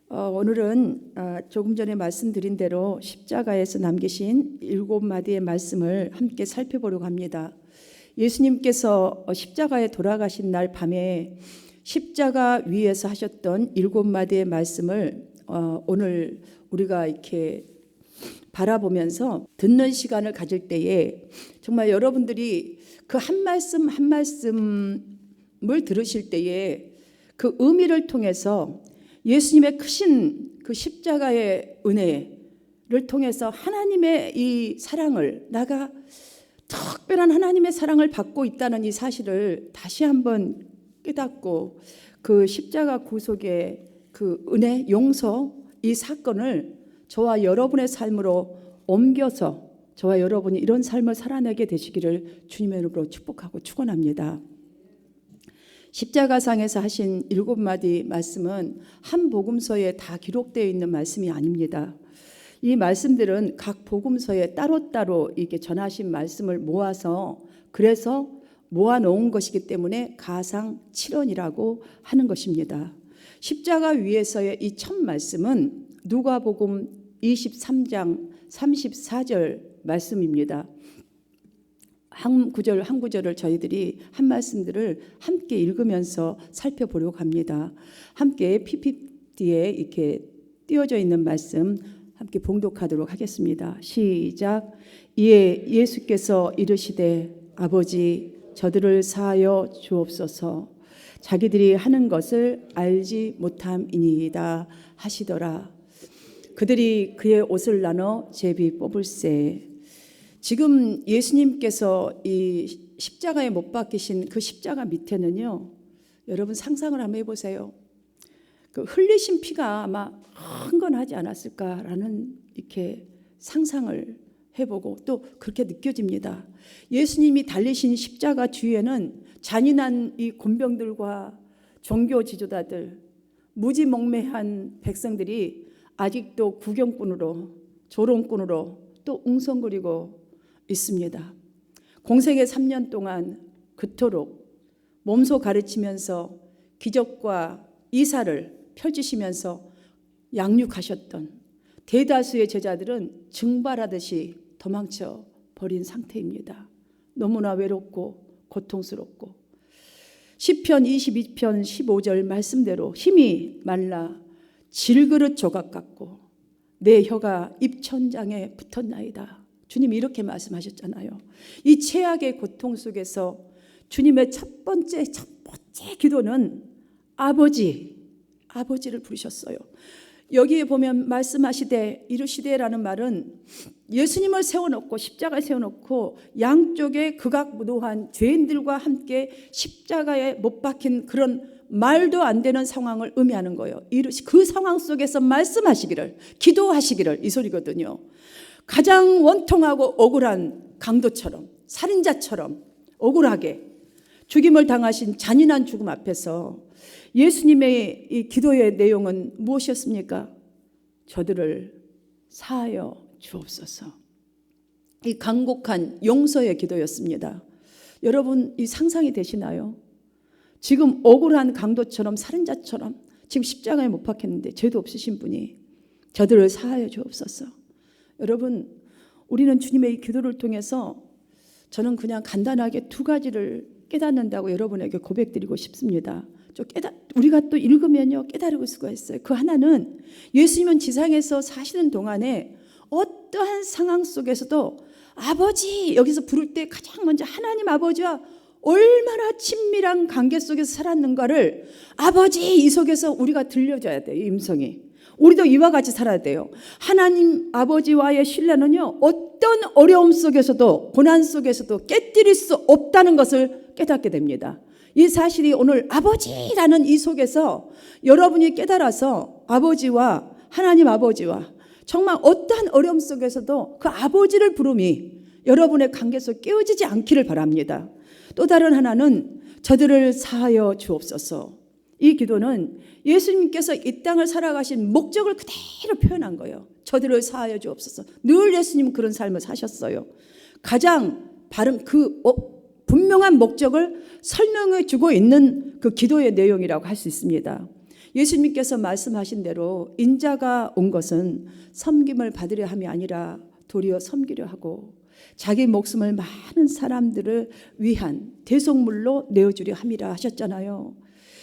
오늘은 조금 전에 말씀드린 대로 십자가에서 남기신 7마디의 말씀을 함께 살펴보려고 합니다. 예수님께서 십자가에 돌아가신 날 밤에 십자가 위에서 하셨던 7마디의 말씀을 오늘 우리가 이렇게 바라보면서 듣는 시간을 가질 때에 정말 여러분들이 그 한 말씀 한 말씀을 들으실 때에 그 의미를 통해서 예수님의 크신 그 십자가의 은혜를 통해서 하나님의 이 사랑을, 내가 특별한 하나님의 사랑을 받고 있다는 이 사실을 다시 한번 깨닫고 그 십자가 구속의 그 은혜, 용서, 이 사건을 저와 여러분의 삶으로 옮겨서 저와 여러분이 이런 삶을 살아내게 되시기를 주님의 이름으로 축복하고 축원합니다. 십자가상에서 하신 7마디 말씀은 한 복음서에 다 기록되어 있는 말씀이 아닙니다. 이 말씀들은 각 복음서에 따로따로 이렇게 전하신 말씀을 모아서 그래서 모아놓은 것이기 때문에 가상 7원이라고 하는 것입니다. 십자가 위에서의 이 첫 말씀은 누가복음 23장 34절 말씀입니다. 한 구절을 저희들이 한 말씀들을 함께 읽으면서 살펴보려고 합니다. 함께 PPT에 이렇게 띄워져 있는 말씀 함께 봉독하도록 하겠습니다. 시작. 이에 예수께서 이르시되 아버지 저들을 사하여 주옵소서. 자기들이 하는 것을 알지 못함이니이다 하시더라. 그들이 그의 옷을 나눠 제비 뽑을세. 지금 예수님께서 이 십자가에 못 박히신 그 십자가 밑에는요, 여러분 상상을 한번 해보세요. 그 흘리신 피가 아마 흥건하지 않았을까라는 이렇게 상상을 해보고 또 그렇게 느껴집니다. 예수님이 달리신 십자가 뒤에는 잔인한 이 군병들과 종교 지도자들, 무지몽매한 백성들이 아직도 구경꾼으로, 조롱꾼으로 또 웅성거리고 있습니다. 공생의 3년 동안 그토록 몸소 가르치면서 기적과 이사를 펼치시면서 양육하셨던 대다수의 제자들은 증발하듯이 도망쳐 버린 상태입니다. 너무나 외롭고 고통스럽고 시편 22편 15절 말씀대로 힘이 말라 질그릇 조각 같고 내 혀가 입천장에 붙었나이다. 주님이 이렇게 말씀하셨잖아요. 이 최악의 고통 속에서 주님의 첫 번째 기도는 아버지를 부르셨어요. 여기에 보면 말씀하시되 이르시되라는 말은 예수님을 세워놓고 십자가에 세워놓고 양쪽에 극악무도한 죄인들과 함께 십자가에 못 박힌 그런 말도 안 되는 상황을 의미하는 거예요. 그 상황 속에서 말씀하시기를, 기도하시기를, 이 소리거든요. 가장 원통하고 억울한 강도처럼, 살인자처럼 억울하게 죽임을 당하신 잔인한 죽음 앞에서 예수님의 이 기도의 내용은 무엇이었습니까? 저들을 사하여 주옵소서. 이 간곡한 용서의 기도였습니다. 여러분, 이 상상이 되시나요? 지금 억울한 강도처럼, 살인자처럼 지금 십자가에 못 박혔는데 죄도 없으신 분이 저들을 사하여 주옵소서. 여러분, 우리는 주님의 이 기도를 통해서 저는 그냥 간단하게 2가지를 깨닫는다고 여러분에게 고백드리고 싶습니다. 우리가 또 읽으면요 깨달을 수가 있어요. 그 하나는 예수님은 지상에서 사시는 동안에 어떠한 상황 속에서도 아버지 여기서 부를 때 가장 먼저 하나님 아버지와 얼마나 친밀한 관계 속에서 살았는가를 아버지 이 속에서 우리가 들려줘야 돼요. 이 음성이. 우리도 이와 같이 살아야 돼요. 하나님 아버지와의 신뢰는요 어떤 어려움 속에서도 고난 속에서도 깨뜨릴 수 없다는 것을 깨닫게 됩니다. 이 사실이 오늘 아버지라는 이 속에서 여러분이 깨달아서 아버지와 하나님 아버지와 정말 어떠한 어려움 속에서도 그 아버지를 부름이 여러분의 관계 속 깨어지지 않기를 바랍니다. 또 다른 하나는 저들을 사하여 주옵소서. 이 기도는 예수님께서 이 땅을 살아가신 목적을 그대로 표현한 거예요. 저들을 사하여 주옵소서. 늘 예수님은 그런 삶을 사셨어요. 가장 바른 그 분명한 목적을 설명해 주고 있는 그 기도의 내용이라고 할 수 있습니다. 예수님께서 말씀하신 대로 인자가 온 것은 섬김을 받으려 함이 아니라 도리어 섬기려 하고 자기 목숨을 많은 사람들을 위한 대속물로 내어주려 함이라 하셨잖아요.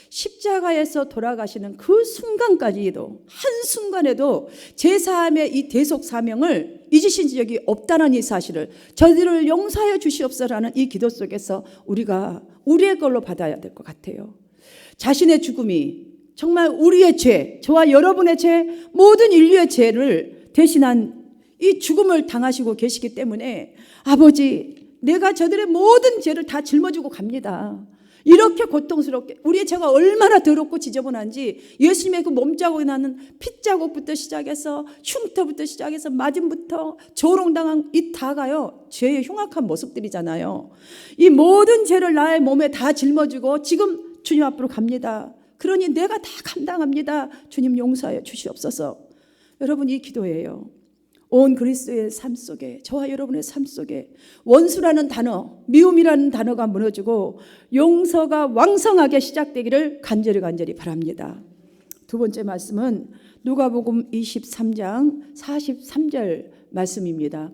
십자가에서 돌아가시는 그 순간까지도, 한순간에도 제사함의 이 대속 사명을 잊으신 적이 없다는 이 사실을, 저들을 용서하여 주시옵소서라는 이 기도 속에서 우리가 우리의 걸로 받아야 될 것 같아요. 자신의 죽음이 정말 우리의 죄, 저와 여러분의 죄, 모든 인류의 죄를 대신한 이 죽음을 당하시고 계시기 때문에 아버지, 내가 저들의 모든 죄를 다 짊어지고 갑니다. 이렇게 고통스럽게 우리의 죄가 얼마나 더럽고 지저분한지 예수님의 그 몸자국이 나는 핏자국부터 시작해서 흉터부터 시작해서 맞음부터 조롱당한 이 다가요 죄의 흉악한 모습들이잖아요. 이 모든 죄를 나의 몸에 다 짊어지고 지금 주님 앞으로 갑니다. 그러니 내가 다 감당합니다. 주님 용서하여 주시옵소서. 여러분, 이 기도예요. 온 그리스도의 삶 속에, 저와 여러분의 삶 속에 원수라는 단어, 미움이라는 단어가 무너지고 용서가 왕성하게 시작되기를 간절히 바랍니다. 두 번째 말씀은 누가복음 23장 43절 말씀입니다.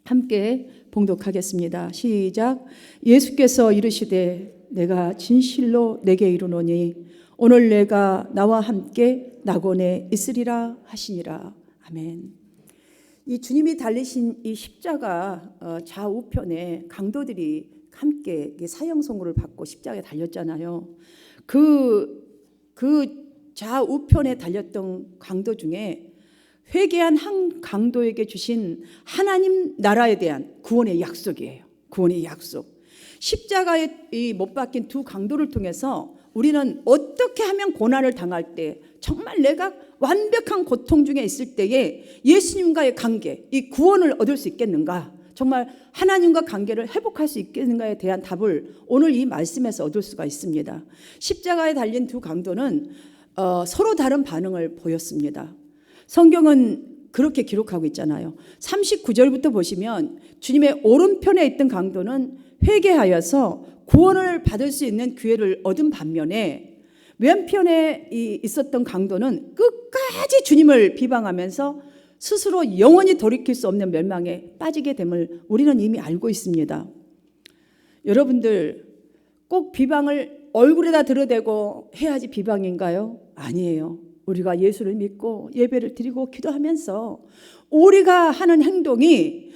함께 봉독하겠습니다. 시작. 예수께서 이르시되 내가 진실로 내게 이르노니 오늘 내가 나와 함께 낙원에 있으리라 하시니라. 아멘. 이 주님이 달리신 이 십자가 좌우편에 강도들이 함께 사형선고를 받고 십자가에 달렸잖아요. 그 좌우편에 달렸던 강도 중에 회개한 한 강도에게 주신 하나님 나라에 대한 구원의 약속이에요. 구원의 약속. 십자가에 못 박힌 두 강도를 통해서 우리는 어떻게 하면 고난을 당할 때, 정말 내가 완벽한 고통 중에 있을 때에 예수님과의 관계, 이 구원을 얻을 수 있겠는가, 정말 하나님과 관계를 회복할 수 있겠는가에 대한 답을 오늘 이 말씀에서 얻을 수가 있습니다. 십자가에 달린 두 강도는 서로 다른 반응을 보였습니다. 성경은 그렇게 기록하고 있잖아요. 39절부터 보시면 주님의 오른편에 있던 강도는 회개하여서 구원을 받을 수 있는 기회를 얻은 반면에 왼편에 있었던 강도는 끝까지 주님을 비방하면서 스스로 영원히 돌이킬 수 없는 멸망에 빠지게 됨을 우리는 이미 알고 있습니다. 여러분들, 꼭 비방을 얼굴에다 들어대고 해야지 비방인가요? 아니에요. 우리가 예수를 믿고 예배를 드리고 기도하면서 우리가 하는 행동이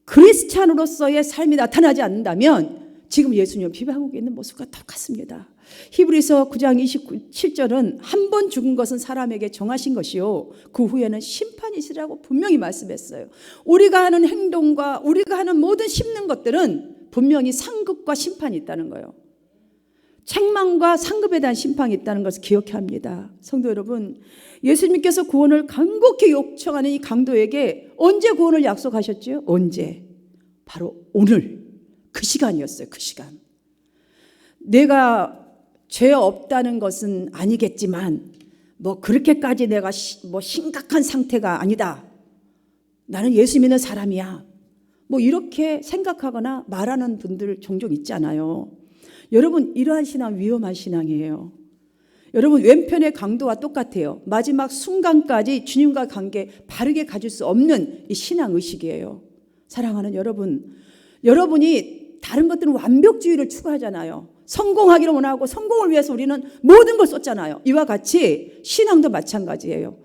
그리스찬으로서의 삶이 나타나지 않는다면 지금 예수님을 비방하고 있는 모습과 똑같습니다. 히브리서 9장 27절은 한 번 죽은 것은 사람에게 정하신 것이요 그 후에는 심판이 있으라고 분명히 말씀했어요. 우리가 하는 행동과 우리가 하는 모든 씹는 것들은 분명히 상급과 심판이 있다는 거예요. 책망과 상급에 대한 심판이 있다는 것을 기억해야 합니다. 성도 여러분, 예수님께서 구원을 간곡히 요청하는 이 강도에게 언제 구원을 약속하셨죠? 언제? 바로 오늘, 그 시간이었어요. 그 시간. 내가 죄 없다는 것은 아니겠지만 그렇게까지 내가 심각한 상태가 아니다. 나는 예수 믿는 사람이야. 이렇게 생각하거나 말하는 분들 종종 있잖아요. 여러분, 이러한 신앙 위험한 신앙이에요. 여러분, 왼편의 강도와 똑같아요. 마지막 순간까지 주님과 관계 바르게 가질 수 없는 이 신앙의식이에요. 사랑하는 여러분, 여러분이 다른 것들은 완벽주의를 추구하잖아요. 성공하기를 원하고 성공을 위해서 우리는 모든 걸 쏟잖아요. 이와 같이 신앙도 마찬가지예요.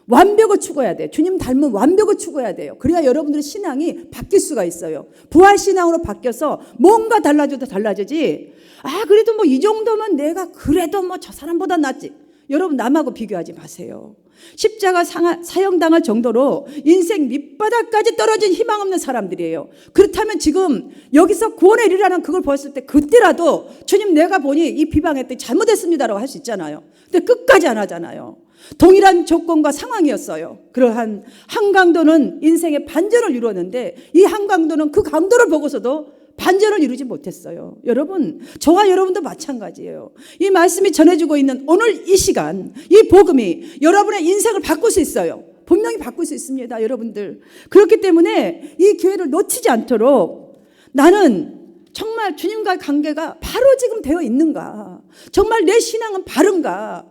완벽을 추구해야 돼요. 주님 닮은 완벽을 추구해야 돼요. 그래야 여러분들의 신앙이 바뀔 수가 있어요. 부활신앙으로 바뀌어서 뭔가 달라져도 달라지지, 그래도 이 정도면 내가 그래도 저 사람보다 낫지. 여러분, 남하고 비교하지 마세요. 십자가 사형당할 정도로 인생 밑바닥까지 떨어진 희망 없는 사람들이에요. 그렇다면 지금 여기서 구원에 이르라는 그걸 보였을 때 그때라도 주님, 내가 보니 이 비방했더니 잘못했습니다라고 할 수 있잖아요. 근데 끝까지 안 하잖아요. 동일한 조건과 상황이었어요. 그러한 한 강도는 인생의 반전을 이루었는데 이 한 강도는 그 강도를 보고서도 반전을 이루지 못했어요. 여러분, 저와 여러분도 마찬가지예요. 이 말씀이 전해지고 있는 오늘 이 시간, 이 복음이 여러분의 인생을 바꿀 수 있어요. 분명히 바꿀 수 있습니다, 여러분들. 그렇기 때문에 이 기회를 놓치지 않도록 나는 정말 주님과의 관계가 바로 지금 되어 있는가, 정말 내 신앙은 바른가,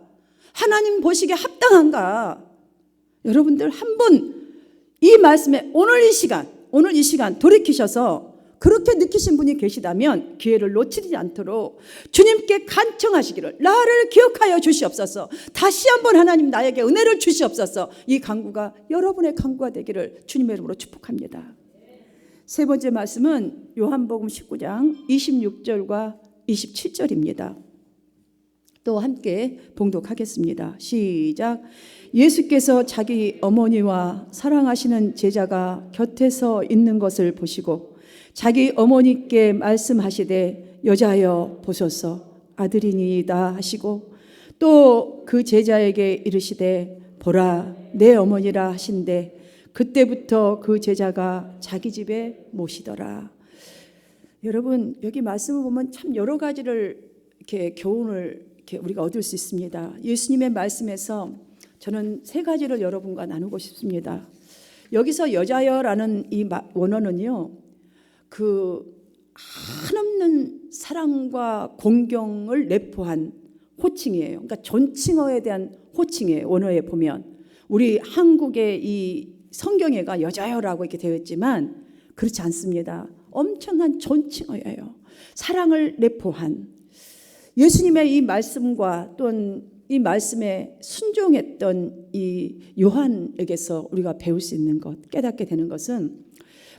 하나님 보시기에 합당한가? 여러분들 한번 이 말씀에 오늘 이 시간 돌이키셔서 그렇게 느끼신 분이 계시다면 기회를 놓치지 않도록 주님께 간청하시기를, 나를 기억하여 주시옵소서. 다시 한번 하나님 나에게 은혜를 주시옵소서. 이 간구가 여러분의 간구가 되기를 주님의 이름으로 축복합니다. 세 번째 말씀은 요한복음 19장 26절과 27절입니다. 또 함께 봉독하겠습니다. 시작. 예수께서 자기 어머니와 사랑하시는 제자가 곁에서 있는 것을 보시고 자기 어머니께 말씀하시되 여자여 보소서 아들이니이다 하시고 또 그 제자에게 이르시되 보라 내 어머니라 하신대 그때부터 그 제자가 자기 집에 모시더라. 여러분 여기 말씀을 보면 참 여러 가지를 이렇게 교훈을 이렇게 우리가 얻을 수 있습니다. 예수님의 말씀에서 저는 세 가지를 여러분과 나누고 싶습니다. 여기서 여자여라는 이 원어는요, 그 한없는 사랑과 공경을 내포한 호칭이에요. 그러니까 존칭어에 대한 호칭이에요. 원어에 보면 우리 한국의 이 성경에가 여자여라고 이렇게 되어 있지만 그렇지 않습니다. 엄청난 존칭어예요. 사랑을 내포한 예수님의 이 말씀과 또는 이 말씀에 순종했던 이 요한에게서 우리가 배울 수 있는 것, 깨닫게 되는 것은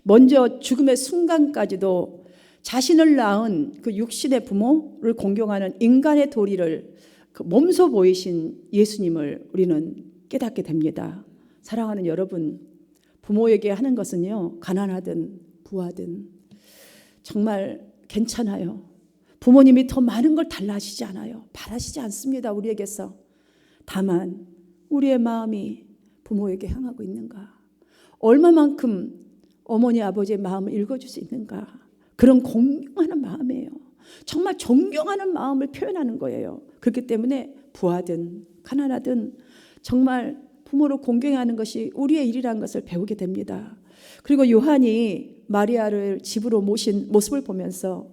먼저 죽음의 순간까지도 자신을 낳은 그 육신의 부모를 공경하는 인간의 도리를 그 몸소 보이신 예수님을 우리는 깨닫게 됩니다. 사랑하는 여러분, 부모에게 하는 것은요, 가난하든 부하든 정말 괜찮아요. 부모님이 더 많은 걸 달라 하시지 않아요. 바라시지 않습니다. 우리에게서. 다만 우리의 마음이 부모에게 향하고 있는가, 얼마만큼 어머니 아버지의 마음을 읽어줄 수 있는가, 그런 공경하는 마음이에요. 정말 존경하는 마음을 표현하는 거예요. 그렇기 때문에 부하든 가난하든 정말 부모를 공경하는 것이 우리의 일이라는 것을 배우게 됩니다. 그리고 요한이 마리아를 집으로 모신 모습을 보면서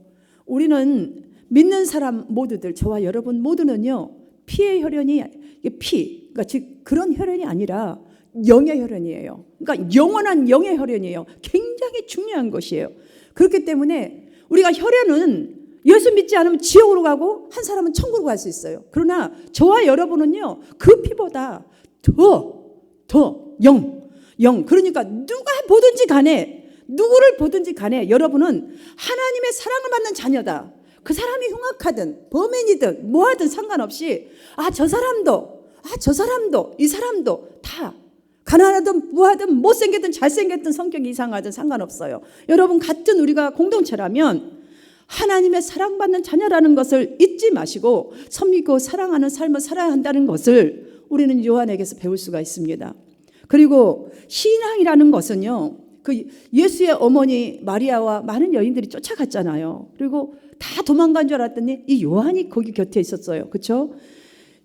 우리는 믿는 사람 모두들, 저와 여러분 모두는요, 피의 혈연이, 그러니까 즉 그런 혈연이 아니라 영의 혈연이에요. 그러니까 영원한 영의 혈연이에요. 굉장히 중요한 것이에요. 그렇기 때문에 우리가 혈연은 예수 믿지 않으면 지옥으로 가고 한 사람은 천국으로 갈 수 있어요. 그러나 저와 여러분은요, 그 피보다 더 영. 그러니까 누가 보든지 간에, 누구를 보든지 간에 여러분은 하나님의 사랑을 받는 자녀다. 그 사람이 흉악하든 범인이든 뭐하든 상관없이 저 사람도 이 사람도 다 가난하든 부하든 못생겼든 잘생겼든 성격이 이상하든 상관없어요. 여러분 같은 우리가 공동체라면 하나님의 사랑받는 자녀라는 것을 잊지 마시고 섬기고 사랑하는 삶을 살아야 한다는 것을 우리는 요한에게서 배울 수가 있습니다. 그리고 신앙이라는 것은요, 그 예수의 어머니 마리아와 많은 여인들이 쫓아갔잖아요. 그리고 다 도망간 줄 알았더니 이 요한이 거기 곁에 있었어요. 그렇죠?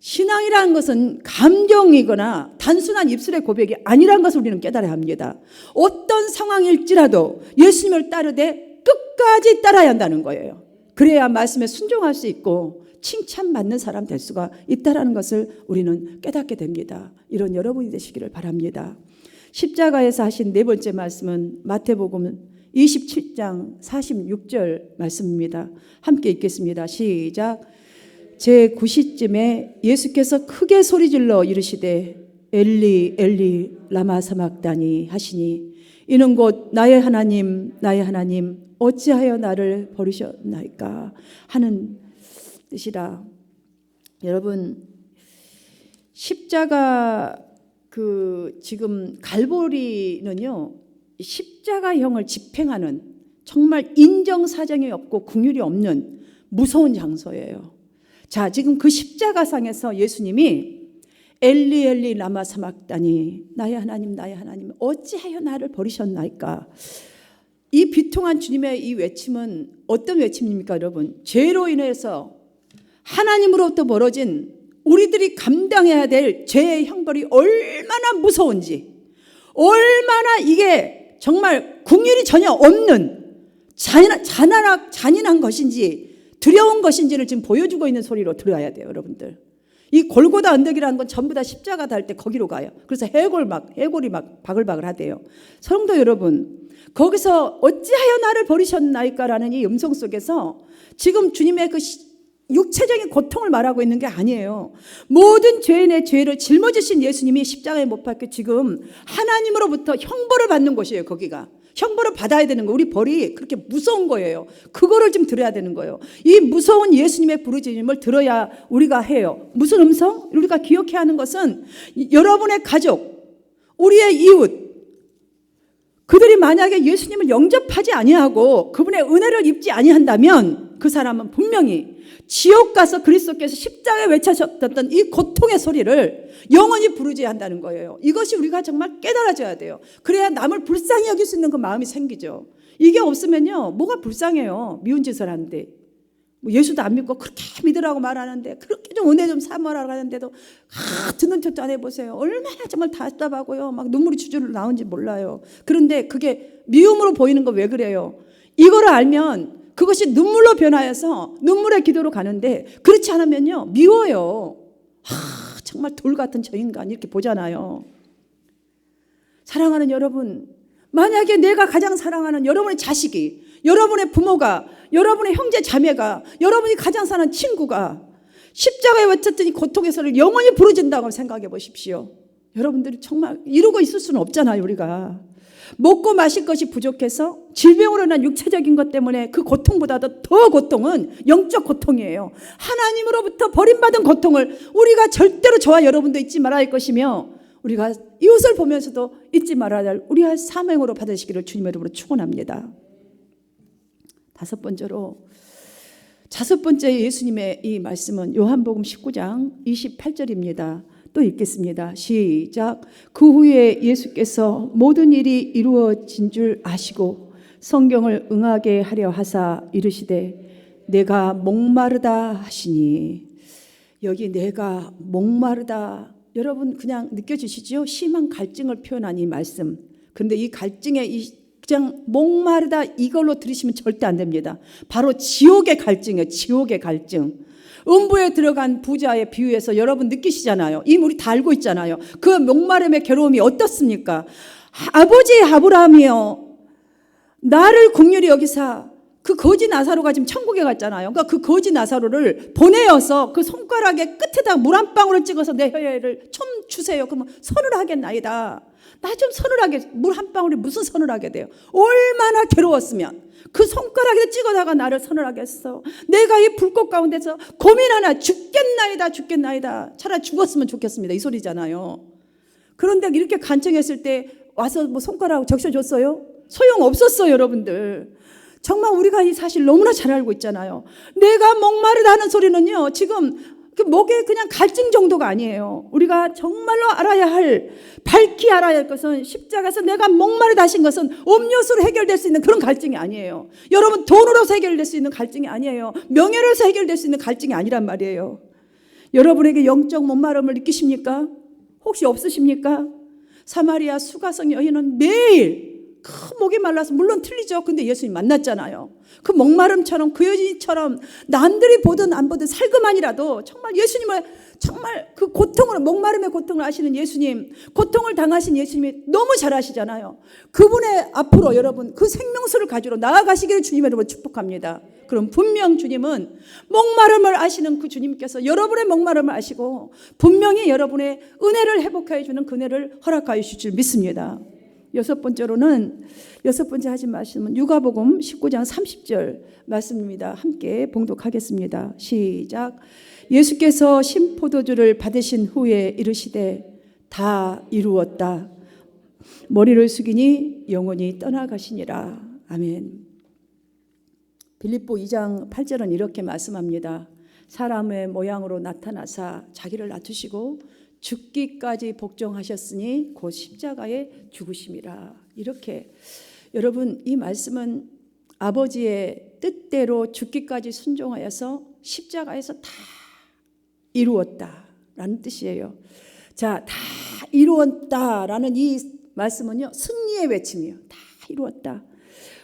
신앙이라는 것은 감정이거나 단순한 입술의 고백이 아니라는 것을 우리는 깨달아야 합니다. 어떤 상황일지라도 예수님을 따르되 끝까지 따라야 한다는 거예요. 그래야 말씀에 순종할 수 있고 칭찬받는 사람 될 수가 있다는 것을 우리는 깨닫게 됩니다. 이런 여러분이 되시기를 바랍니다. 십자가에서 하신 네 번째 말씀은 마태복음 27장 46절 말씀입니다. 함께 읽겠습니다. 시작. 제9시쯤에 예수께서 크게 소리질러 이르시되 엘리 엘리 라마 사막다니 하시니 이는 곧 나의 하나님 어찌하여 나를 버리셨나이까 하는 뜻이라. 여러분, 십자가 지금 갈보리는요, 십자가형을 집행하는 정말 인정사정이 없고 긍휼이 없는 무서운 장소예요. 자, 지금 그 십자가상에서 예수님이 엘리 엘리 라마 사막다니 나의 하나님 어찌하여 나를 버리셨나이까. 이 비통한 주님의 이 외침은 어떤 외침입니까, 여러분? 죄로 인해서 하나님으로부터 멀어진 우리들이 감당해야 될 죄의 형벌이 얼마나 무서운지, 얼마나 이게 정말 긍휼이 전혀 없는 잔인한 것인지 두려운 것인지를 지금 보여주고 있는 소리로 들어야 돼요, 여러분들. 이 골고다 언덕이라는 건 전부 다 십자가 달 때 거기로 가요. 그래서 해골이 막 바글바글 하대요. 성도 여러분, 거기서 어찌하여 나를 버리셨나이까라는 이 음성 속에서 지금 주님의 그 육체적인 고통을 말하고 있는 게 아니에요. 모든 죄인의 죄를 짊어지신 예수님이 십자가에 못 박혀 지금 하나님으로부터 형벌을 받는 곳이에요. 거기가 형벌을 받아야 되는 거. 우리 벌이 그렇게 무서운 거예요. 그거를 좀 들어야 되는 거예요. 이 무서운 예수님의 부르짖음을 들어야 우리가 해요. 무슨 음성? 우리가 기억해야 하는 것은 여러분의 가족, 우리의 이웃, 그들이 만약에 예수님을 영접하지 아니하고 그분의 은혜를 입지 아니한다면 그 사람은 분명히 지옥 가서 그리스도께서 십자가에 외쳐셨던 이 고통의 소리를 영원히 부르지 한다는 거예요. 이것이 우리가 정말 깨달아져야 돼요. 그래야 남을 불쌍히 여길 수 있는 그 마음이 생기죠. 이게 없으면요, 뭐가 불쌍해요. 미운 짓을 하는데. 예수도 안 믿고 그렇게 믿으라고 말하는데, 그렇게 좀 은혜 좀 삼으라고 하는데도 듣는 척도 안 해보세요. 얼마나 정말 답답하고요. 막 눈물이 주르르 나오는지 몰라요. 그런데 그게 미움으로 보이는 거 왜 그래요? 이거를 알면 그것이 눈물로 변하여서 눈물의 기도로 가는데, 그렇지 않으면요 미워요. 정말 돌 같은 저 인간 이렇게 보잖아요. 사랑하는 여러분, 만약에 내가 가장 사랑하는 여러분의 자식이, 여러분의 부모가, 여러분의 형제 자매가, 여러분이 가장 사랑하는 친구가 십자가에 외쳤던 이 고통의 소리를 영원히 부르진다고 생각해 보십시오. 여러분들이 정말 이러고 있을 수는 없잖아요. 우리가 먹고 마실 것이 부족해서 질병으로 인한 육체적인 것 때문에 그 고통보다도 더 고통은 영적 고통이에요. 하나님으로부터 버림받은 고통을 우리가 절대로 저와 여러분도 잊지 말아야 할 것이며, 우리가 이웃을 보면서도 잊지 말아야 할 우리의 사명으로 받으시기를 주님의 이름으로 축원합니다. 다섯 번째 예수님의 이 말씀은 요한복음 19장 28절입니다. 또 읽겠습니다. 시작. 그 후에 예수께서 모든 일이 이루어진 줄 아시고 성경을 응하게 하려 하사 이르시되 내가 목마르다 하시니. 여기 내가 목마르다, 여러분 그냥 느껴지시죠? 심한 갈증을 표현한 이 말씀. 그런데 이 갈증의 그냥 목마르다 이걸로 들으시면 절대 안 됩니다. 바로 지옥의 갈증이에요. 지옥의 갈증. 음부에 들어간 부자의 비유에서 여러분 느끼시잖아요. 이미 우리 다 알고 있잖아요. 그 목마름의 괴로움이 어떻습니까? 아버지 아브라함이여, 나를 긍휼히 여기사. 그 거지 나사로가 지금 천국에 갔잖아요. 그러니까 그 거지 나사로를 보내어서 그 손가락의 끝에다 물 한 방울을 찍어서 내 혀를 좀 주세요. 그러면 선을 하겠나이다. 나 좀 선을 하게. 물 한 방울이 무슨 선을 하게 돼요? 얼마나 괴로웠으면 그 손가락에 찍어다가 나를 선을 하겠어. 내가 이 불꽃 가운데서 고민하나 죽겠나이다. 차라리 죽었으면 좋겠습니다. 이 소리잖아요. 그런데 이렇게 간청했을 때 와서 뭐 손가락 적셔줬어요? 소용없었어요. 여러분들 정말 우리가 이 사실 너무나 잘 알고 있잖아요. 내가 목마르다는 소리는요, 지금 그 목에 그냥 갈증 정도가 아니에요. 우리가 정말로 알아야 할, 밝히 알아야 할 것은 십자가에서 내가 목마르다 하신 것은 음료수로 해결될 수 있는 그런 갈증이 아니에요. 여러분 돈으로서 해결될 수 있는 갈증이 아니에요. 명예로서 해결될 수 있는 갈증이 아니란 말이에요. 여러분에게 영적 목마름을 느끼십니까? 혹시 없으십니까? 사마리아 수가성 여인은 매일 그 목이 말라서, 물론 틀리죠. 근데 예수님 만났잖아요. 그 목마름처럼 그 여인처럼 남들이 보든 안 보든 살그만이라도 정말 예수님을, 정말 그 고통을, 목마름의 고통을 아시는 예수님, 고통을 당하신 예수님이 너무 잘 아시잖아요. 그분의 앞으로 여러분 그 생명수를 가지러 나아가시기를 주님의 이름으로 축복합니다. 그럼 분명 주님은 목마름을 아시는 그 주님께서 여러분의 목마름을 아시고 분명히 여러분의 은혜를 회복하여 주는 그 은혜를 허락하여 주실 줄 믿습니다. 여섯 번째 하신 말씀은 누가복음 19장 30절 말씀입니다. 함께 봉독하겠습니다. 시작. 예수께서 신포도주를 받으신 후에 이르시되 다 이루었다. 머리를 숙이니 영혼이 떠나가시니라. 아멘. 빌립보 2장 8절은 이렇게 말씀합니다. 사람의 모양으로 나타나사 자기를 낮추시고 죽기까지 복종하셨으니 곧 십자가에 죽으심이라. 이렇게 여러분 이 말씀은 아버지의 뜻대로 죽기까지 순종하여서 십자가에서 다 이루었다라는 뜻이에요. 자, 다 이루었다라는 이 말씀은요, 승리의 외침이에요. 다 이루었다.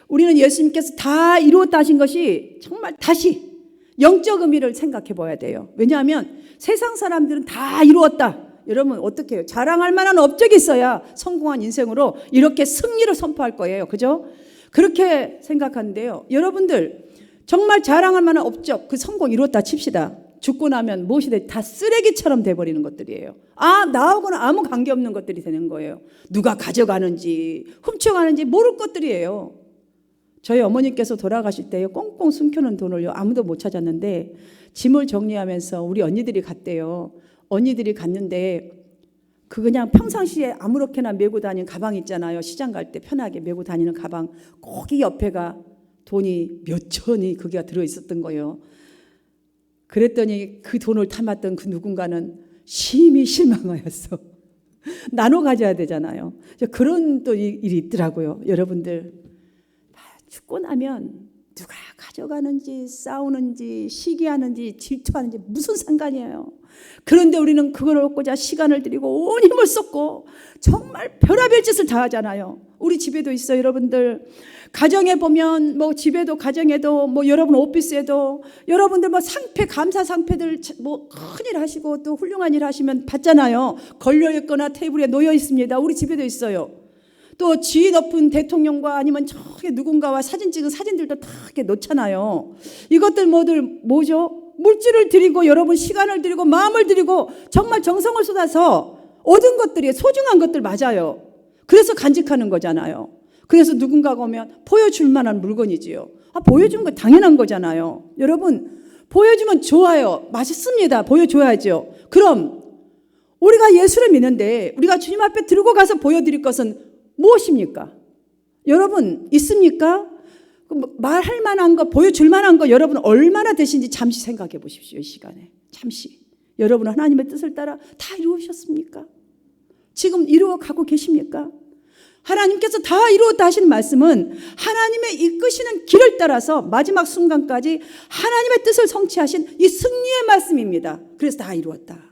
우리는 예수님께서 다 이루었다 하신 것이 정말 다시 영적 의미를 생각해 봐야 돼요. 왜냐하면 세상 사람들은 다 이루었다. 여러분 어떻게 해요? 자랑할 만한 업적이 있어야 성공한 인생으로 이렇게 승리를 선포할 거예요. 그죠? 그렇게 생각하는데요. 여러분들 정말 자랑할 만한 업적, 그 성공 이뤘다 칩시다. 죽고 나면 무엇이 돼? 다 쓰레기처럼 돼버리는 것들이에요. 나하고는 아무 관계없는 것들이 되는 거예요. 누가 가져가는지 훔쳐가는지 모를 것들이에요. 저희 어머니께서 돌아가실 때 꽁꽁 숨겨놓은 돈을요 아무도 못 찾았는데 짐을 정리하면서 우리 언니들이 갔대요. 언니들이 갔는데 그냥 평상시에 아무렇게나 메고 다니는 가방 있잖아요. 시장 갈 때 편하게 메고 다니는 가방. 거기 옆에가 돈이 몇 천이 그게 들어있었던 거예요. 그랬더니 그 돈을 담았던 그 누군가는 심히 실망하였어. 나눠 가져야 되잖아요. 그런 또 일이 있더라고요. 여러분들 죽고 나면 누가 가져가는지 싸우는지 시기하는지 질투하는지 무슨 상관이에요. 그런데 우리는 그걸 얻고자 시간을 들이고 온 힘을 쏟고 정말 별의별 짓을 다 하잖아요. 우리 집에도 있어요. 여러분들 가정에 보면 뭐 집에도 가정에도 뭐 여러분 오피스에도 여러분들 뭐 상패 감사 상패들 뭐 큰일 하시고 또 훌륭한 일 하시면 받잖아요. 걸려 있거나 테이블에 놓여 있습니다. 우리 집에도 있어요. 또 지위 높은 대통령과 아니면 저기 누군가와 사진 찍은 사진들도 다 이렇게 놓잖아요. 이것들 뭐죠? 물질을 드리고 여러분 시간을 드리고 마음을 드리고 정말 정성을 쏟아서 얻은 것들이 소중한 것들 맞아요. 그래서 간직하는 거잖아요. 그래서 누군가가 오면 보여줄 만한 물건이지요. 보여준 거 당연한 거잖아요. 여러분 보여주면 좋아요. 맛있습니다. 보여줘야죠. 그럼 우리가 예수를 믿는데 우리가 주님 앞에 들고 가서 보여드릴 것은 무엇입니까? 여러분 있습니까? 말할 만한 거 보여줄 만한 거 여러분 얼마나 되신지 잠시 생각해 보십시오. 이 시간에 잠시 여러분은 하나님의 뜻을 따라 다 이루셨습니까? 지금 이루어 가고 계십니까? 하나님께서 다 이루었다 하시는 말씀은 하나님의 이끄시는 길을 따라서 마지막 순간까지 하나님의 뜻을 성취하신 이 승리의 말씀입니다. 그래서 다 이루었다.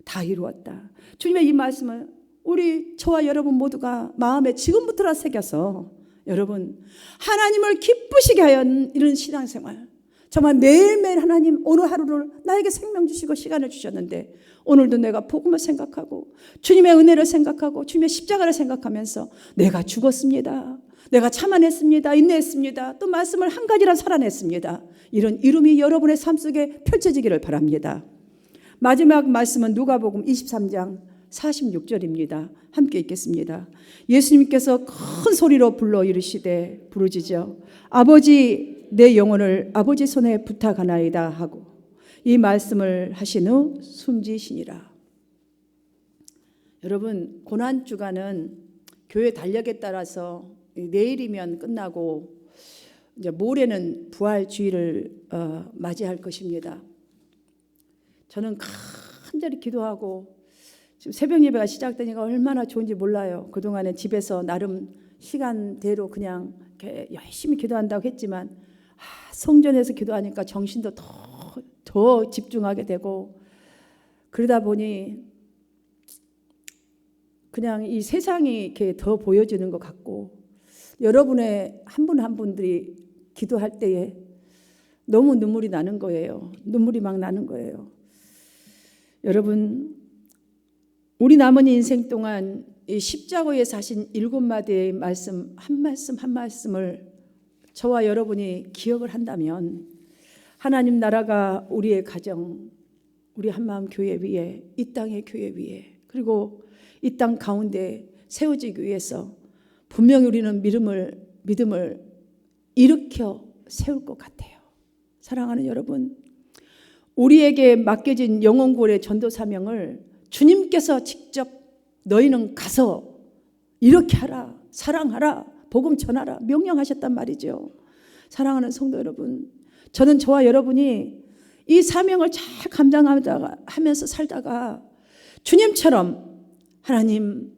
다 이루었다. 주님의 이 말씀을 우리 저와 여러분 모두가 마음에 지금부터라 새겨서 여러분 하나님을 기쁘시게 하여 이런 신앙생활 정말 매일매일 하나님 오늘 하루를 나에게 생명 주시고 시간을 주셨는데 오늘도 내가 복음을 생각하고 주님의 은혜를 생각하고 주님의 십자가를 생각하면서 내가 죽었습니다. 내가 참아냈습니다. 인내했습니다. 또 말씀을 한 가지라 살아냈습니다. 이런 이름이 여러분의 삶 속에 펼쳐지기를 바랍니다. 마지막 말씀은 누가복음 23장 46절입니다. 함께 읽겠습니다. 예수님께서 큰 소리로 불러 이르시되 부르짖어 아버지 내 영혼을 아버지 손에 부탁하나이다 하고 이 말씀을 하신 후 숨지시니라. 여러분 고난주간은 교회 달력에 따라서 내일이면 끝나고 이제 모레는 부활주의를 맞이할 것입니다. 저는 간절히 기도하고 지금 새벽 예배가 시작되니까 얼마나 좋은지 몰라요. 그동안에 집에서 나름 시간대로 그냥 이렇게 열심히 기도한다고 했지만 성전에서 기도하니까 정신도 더 집중하게 되고 그러다 보니 그냥 이 세상이 이렇게 더 보여지는 것 같고 여러분의 한 분 한 분들이 기도할 때에 너무 눈물이 나는 거예요. 눈물이 막 나는 거예요. 여러분 우리 남은 인생 동안 이 십자가에서 하신 7마디의 말씀 한 말씀을 저와 여러분이 기억을 한다면 하나님 나라가 우리의 가정, 우리 한마음 교회 위에 이 땅의 교회 위에 그리고 이 땅 가운데 세워지기 위해서 분명히 우리는 믿음을 일으켜 세울 것 같아요. 사랑하는 여러분 우리에게 맡겨진 영혼구원의 전도 사명을 주님께서 직접 너희는 가서 이렇게 하라, 사랑하라, 복음 전하라 명령하셨단 말이죠. 사랑하는 성도 여러분 저는 저와 여러분이 이 사명을 잘 감당하면서 살다가 주님처럼 하나님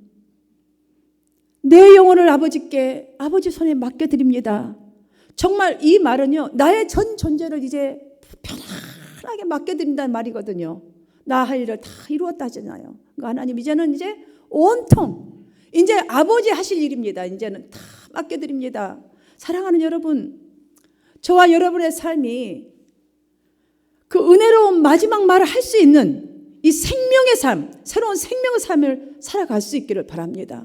내 영혼을 아버지께 아버지 손에 맡겨드립니다. 정말 이 말은요 나의 전 존재를 이제 편안하게 맡겨드린다는 말이거든요. 나 할 일을 다 이루었다 하잖아요. 그러니까 하나님 이제는 이제 온통 이제 아버지 하실 일입니다. 이제는 다 맡겨드립니다. 사랑하는 여러분 저와 여러분의 삶이 그 은혜로운 마지막 말을 할 수 있는 이 생명의 삶, 새로운 생명의 삶을 살아갈 수 있기를 바랍니다.